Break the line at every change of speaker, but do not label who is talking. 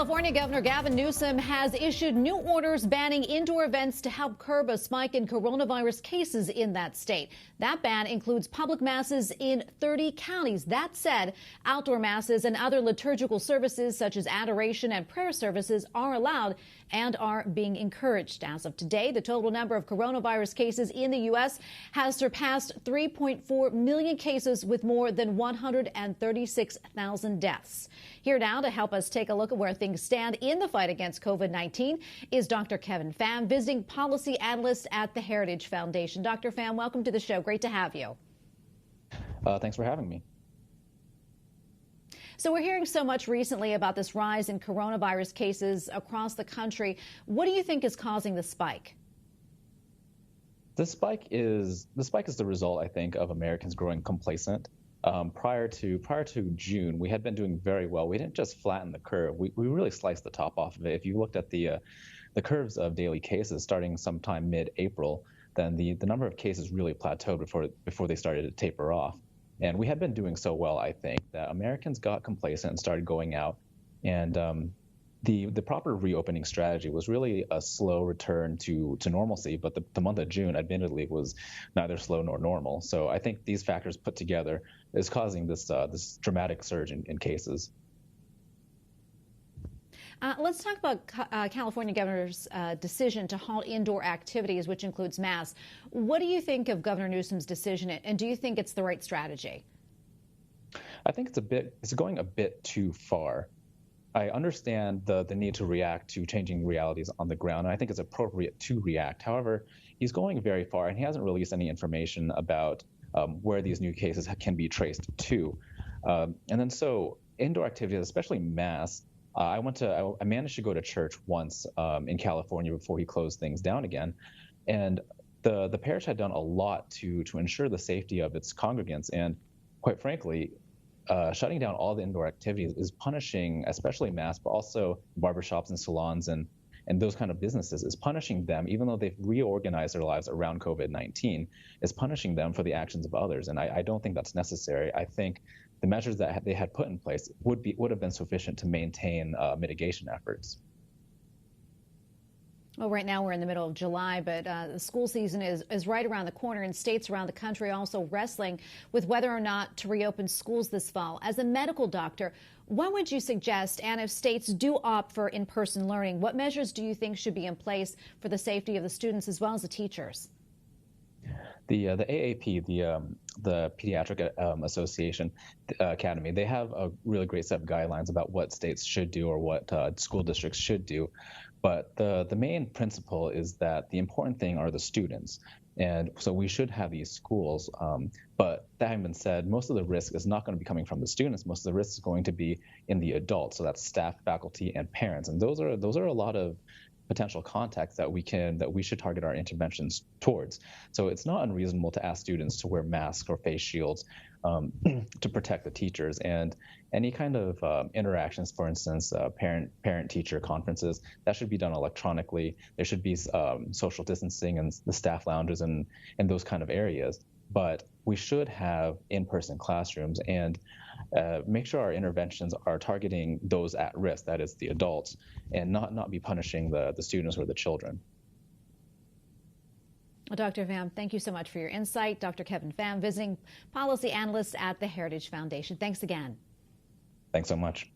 California Governor Gavin Newsom has issued new orders banning indoor events to help curb a spike in coronavirus cases in that state. That ban includes public masses in 30 counties. That said, outdoor masses and other liturgical services such as adoration and prayer services are allowed and are being encouraged. As of today, the total number of coronavirus cases in the U.S. has surpassed 3.4 million cases with more than 136,000 deaths. Here now to help us take a look at where things stand in the fight against COVID-19 is Dr. Gavin Pham, visiting policy analyst at the Heritage Foundation. Dr. Pham, welcome to the show. Great to have you.
Thanks for having me.
So we're hearing so much recently about this rise in coronavirus cases across the country. What do you think is causing the spike?
The spike is the result, I think, of Americans growing complacent. Prior to June, we had been doing very well. We didn't just flatten the curve. We really sliced the top off of it. If you looked at the curves of daily cases starting sometime mid-April, then the number of cases really plateaued before they started to taper off. And we had been doing so well, I think, that Americans got complacent and started going out. And the proper reopening strategy was really a slow return to normalcy. But the month of June, admittedly, was neither slow nor normal. So I think these factors put together is causing this dramatic surge in cases.
Let's talk about California governor's decision to halt indoor activities, which includes mass. What do you think of Governor Newsom's decision, and do you think it's the right strategy?
I think it's going a bit too far. I understand the need to react to changing realities on the ground, and I think it's appropriate to react. However, he's going very far, and he hasn't released any information about where these new cases can be traced to. And then so indoor activities, especially mass, I managed to go to church once in California before he closed things down again, and the parish had done a lot to ensure the safety of its congregants. And quite frankly, shutting down all the indoor activities is punishing, especially mass, but also barbershops and salons and those kind of businesses, is punishing them, even though they've reorganized their lives around COVID-19, is punishing them for the actions of others. And I don't think that's necessary. I think the measures that they had put in place would have been sufficient to maintain mitigation efforts.
Well, right now we're in the middle of July, but the school season is right around the corner, and states around the country also wrestling with whether or not to reopen schools this fall. As a medical doctor, what would you suggest? And if states do opt for in-person learning, what measures do you think should be in place for the safety of the students as well as the teachers?
The AAP, the Pediatric Association Academy, they have a really great set of guidelines about what states should do or what school districts should do. But the main principle is that the important thing are the students. And so we should have these schools. But that having been said, most of the risk is not going to be coming from the students. Most of the risk is going to be in the adults. So that's staff, faculty, and parents. And those are a lot of potential contacts that we should target our interventions towards. So it's not unreasonable to ask students to wear masks or face shields to protect the teachers, and any kind of interactions, for instance, parent-teacher conferences, that should be done electronically. There should be social distancing in the staff lounges and those kind of areas. But we should have in-person classrooms and make sure our interventions are targeting those at risk, that is the adults, and not be punishing the students or the children.
Well, Dr. Pham, thank you so much for your insight. Dr. Gavin Pham, visiting policy analyst at the Heritage Foundation. Thanks again.
Thanks so much.